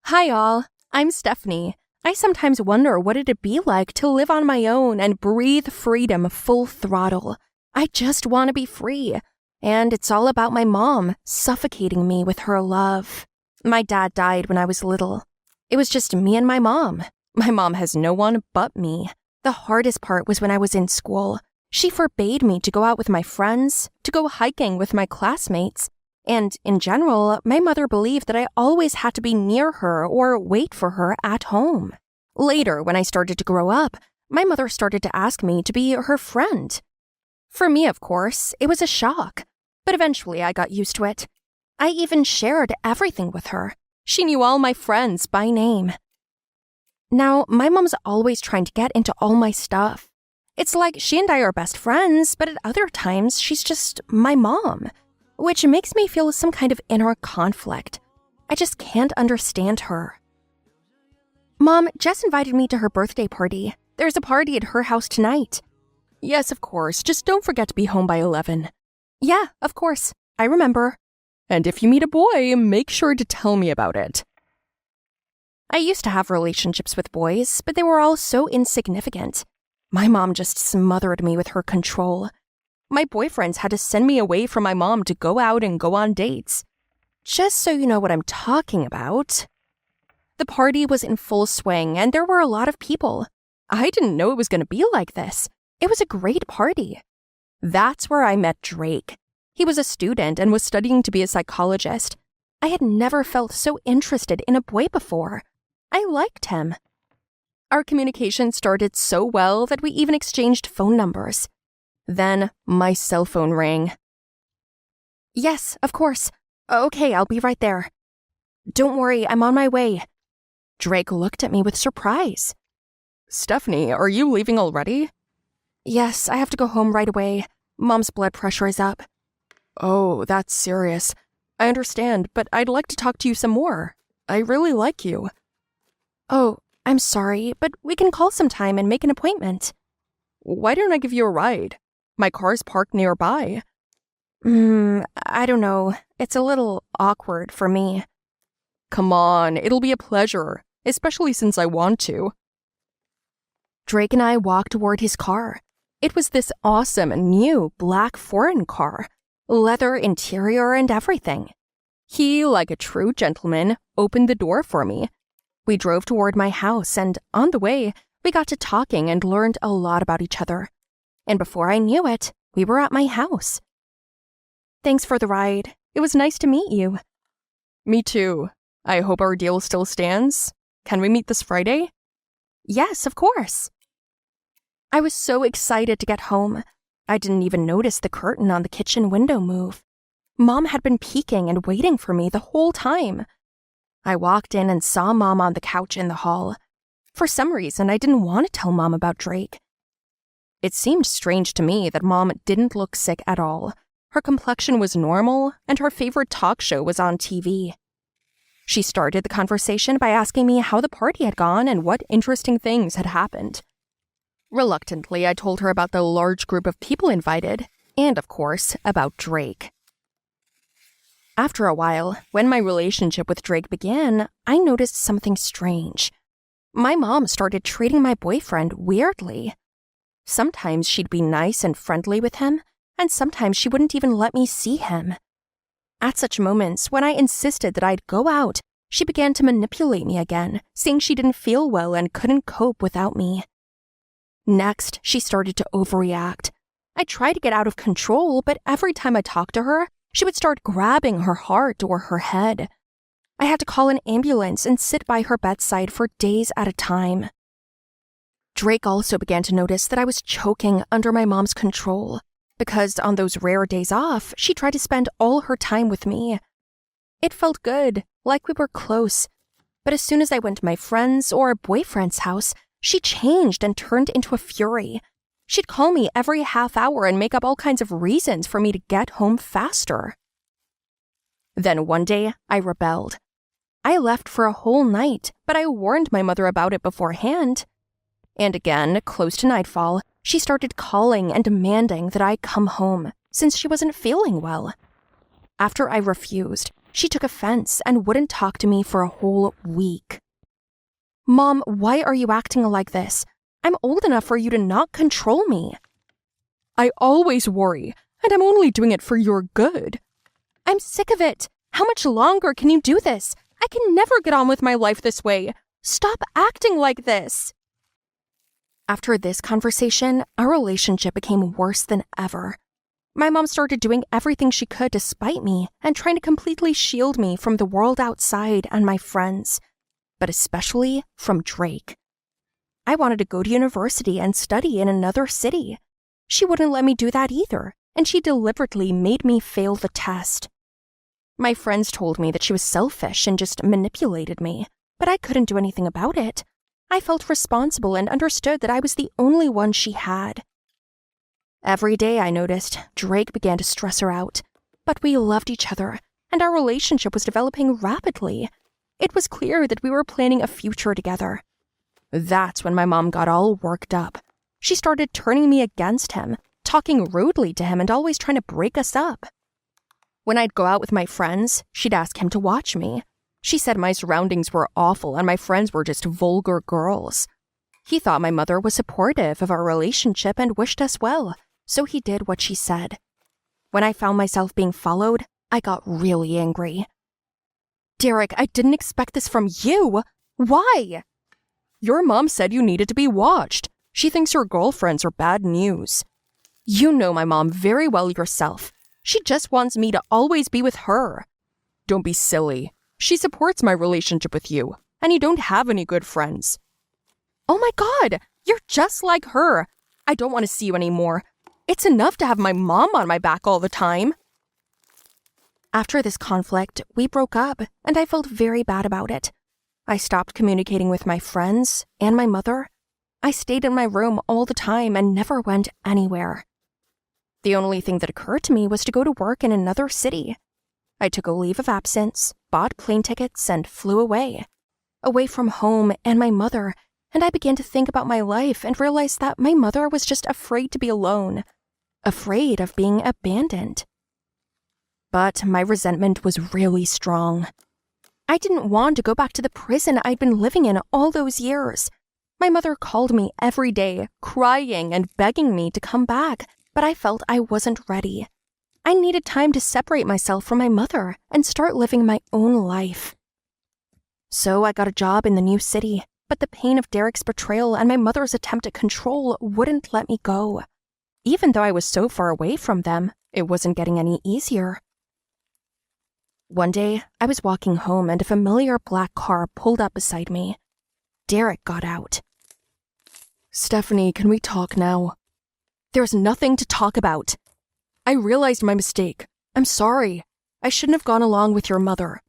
Hi all, I'm Stephanie. I sometimes wonder what it'd be like to live on my own and breathe freedom full throttle. I just want to be free. And it's all about my mom suffocating me with her love. My dad died when I was little. It was just me and my mom. My mom has no one but me. The hardest part was when I was in school. She forbade me to go out with my friends, to go hiking with my classmates. And in general, my mother believed that I always had to be near her or wait for her at home. Later, when I started to grow up, my mother started to ask me to be her friend. For me, of course, it was a shock, but eventually I got used to it. I even shared everything with her. She knew all my friends by name. Now, my mom's always trying to get into all my stuff. It's like she and I are best friends, but at other times, she's just my mom. Which makes me feel some kind of inner conflict. I just can't understand her. Mom, Jess invited me to her birthday party. There's a party at her house tonight. Yes, of course. Just don't forget to be home by 11. Yeah, of course. I remember. And if you meet a boy, make sure to tell me about it. I used to have relationships with boys, but they were all so insignificant. My mom just smothered me with her control. My boyfriends had to send me away from my mom to go out and go on dates. Just so you know what I'm talking about. The party was in full swing, and there were a lot of people. I didn't know it was going to be like this. It was a great party. That's where I met Drake. He was a student and was studying to be a psychologist. I had never felt so interested in a boy before. I liked him. Our communication started so well that we even exchanged phone numbers. Then my cell phone rang. Yes, of course. Okay, I'll be right there. Don't worry, I'm on my way. Drake looked at me with surprise. Stephanie, are you leaving already? Yes, I have to go home right away. Mom's blood pressure is up. Oh, that's serious. I understand, but I'd like to talk to you some more. I really like you. Oh, I'm sorry, but we can call sometime and make an appointment. Why don't I give you a ride? My car's parked nearby. I don't know. It's a little awkward for me. Come on, it'll be a pleasure, especially since I want to. Drake and I walked toward his car. It was this awesome new black foreign car, leather interior and everything. He, like a true gentleman, opened the door for me. We drove toward my house, and on the way, we got to talking and learned a lot about each other. And before I knew it, we were at my house. Thanks for the ride. It was nice to meet you. Me too. I hope our deal still stands. Can we meet this Friday? Yes, of course. I was so excited to get home. I didn't even notice the curtain on the kitchen window move. Mom had been peeking and waiting for me the whole time. I walked in and saw Mom on the couch in the hall. For some reason, I didn't want to tell Mom about Drake. It seemed strange to me that Mom didn't look sick at all. Her complexion was normal, and her favorite talk show was on TV. She started the conversation by asking me how the party had gone and what interesting things had happened. Reluctantly, I told her about the large group of people invited, and of course, about Drake. After a while, when my relationship with Drake began, I noticed something strange. My mom started treating my boyfriend weirdly. Sometimes she'd be nice and friendly with him, and sometimes she wouldn't even let me see him. At such moments, when I insisted that I'd go out, she began to manipulate me again, saying she didn't feel well and couldn't cope without me. Next, she started to overreact. I tried to get out of control, but every time I talked to her, she would start grabbing her heart or her head. I had to call an ambulance and sit by her bedside for days at a time. Drake also began to notice that I was choking under my mom's control, because on those rare days off, she tried to spend all her time with me. It felt good, like we were close, but as soon as I went to my friend's or a boyfriend's house, she changed and turned into a fury. She'd call me every half hour and make up all kinds of reasons for me to get home faster. Then one day, I rebelled. I left for a whole night, but I warned my mother about it beforehand. And again, close to nightfall, she started calling and demanding that I come home, since she wasn't feeling well. After I refused, She took offense and wouldn't talk to me for a whole week. Mom, why are you acting like this? I'm old enough for you to not control me. I always worry, and I'm only doing it for your good. I'm sick of it. How much longer can you do this? I can never get on with my life this way. Stop acting like this. After this conversation, our relationship became worse than ever. My mom started doing everything she could to spite me and trying to completely shield me from the world outside and my friends, but especially from Drake. I wanted to go to university and study in another city. She wouldn't let me do that either, and she deliberately made me fail the test. My friends told me that she was selfish and just manipulated me, but I couldn't do anything about it. I felt responsible and understood that I was the only one she had. Every day I noticed Drake began to stress her out, but we loved each other, and our relationship was developing rapidly. It was clear that we were planning a future together. That's when my mom got all worked up. She started turning me against him, talking rudely to him and always trying to break us up. When I'd go out with my friends, she'd ask him to watch me. She said my surroundings were awful and my friends were just vulgar girls. He thought my mother was supportive of our relationship and wished us well, so he did what she said. When I found myself being followed, I got really angry. Derek, I didn't expect this from you. Why? Your mom said you needed to be watched. She thinks your girlfriends are bad news. You know my mom very well yourself. She just wants me to always be with her. Don't be silly. She supports my relationship with you, and you don't have any good friends. Oh my God, you're just like her. I don't want to see you anymore. It's enough to have my mom on my back all the time. After this conflict, we broke up, and I felt very bad about it. I stopped communicating with my friends and my mother. I stayed in my room all the time and never went anywhere. The only thing that occurred to me was to go to work in another city. I took a leave of absence, bought plane tickets, and flew away from home and my mother, and I began to think about my life and realized that my mother was just afraid to be alone, afraid of being abandoned. But my resentment was really strong. I didn't want to go back to the prison I'd been living in all those years. My mother called me every day, crying and begging me to come back, but I felt I wasn't ready. I needed time to separate myself from my mother and start living my own life. So I got a job in the new city, but the pain of Derek's betrayal and my mother's attempt at control wouldn't let me go. Even though I was so far away from them, it wasn't getting any easier. One day, I was walking home and a familiar black car pulled up beside me. Derek got out. Stephanie, can we talk now? There's nothing to talk about. I realized my mistake. I'm sorry. I shouldn't have gone along with your mother.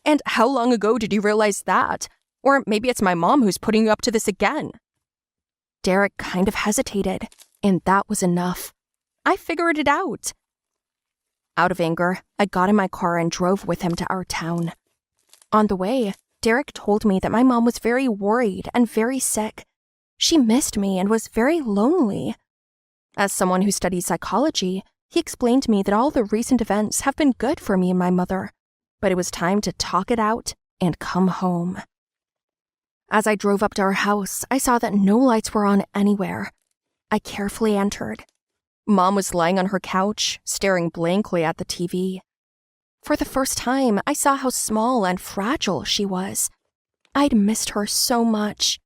And how long ago did you realize that? Or maybe it's my mom who's putting you up to this again. Derek kind of hesitated, and that was enough. I figured it out. Out of anger, I got in my car and drove with him to our town. On the way, Derek told me that my mom was very worried and very sick. She missed me and was very lonely. As someone who studies psychology, he explained to me that all the recent events have been good for me and my mother, but it was time to talk it out and come home. As I drove up to our house, I saw that no lights were on anywhere. I carefully entered. Mom was lying on her couch, staring blankly at the TV. For the first time, I saw how small and fragile she was. I'd missed her so much.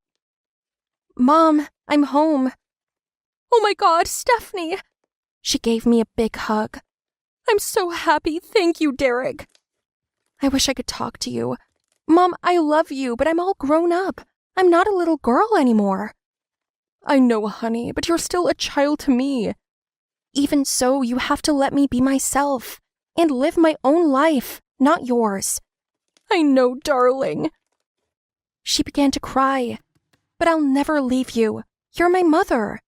Mom, I'm home. Oh my God, Stephanie! She gave me a big hug. I'm so happy, thank you, Derek. I wish I could talk to you. Mom, I love you, but I'm all grown up. I'm not a little girl anymore. I know, honey, but you're still a child to me. Even so, you have to let me be myself and live my own life, not yours. I know, darling. She began to cry. But I'll never leave you. You're my mother.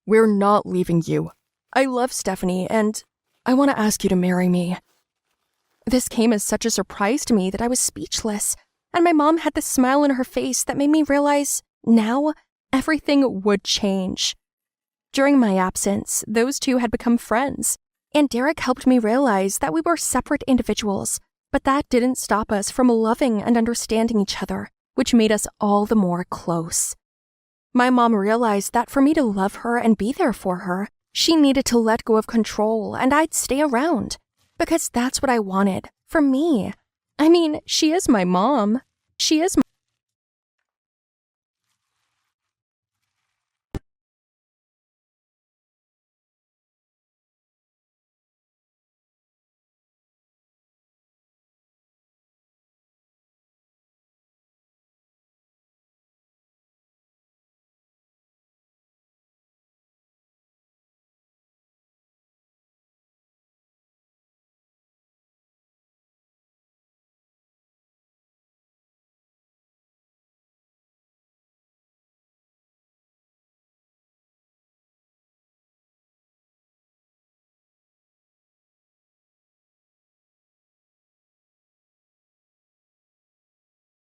We're not leaving you. I love Stephanie, and I want to ask you to marry me. This came as such a surprise to me that I was speechless, and my mom had this smile on her face that made me realize now everything would change. During my absence, those two had become friends, and Derek helped me realize that we were separate individuals, But that didn't stop us from loving and understanding each other, which made us all the more close. My mom realized that for me to love her and be there for her, she needed to let go of control and I'd stay around. Because that's what I wanted, for me. I mean, she is my mom. She is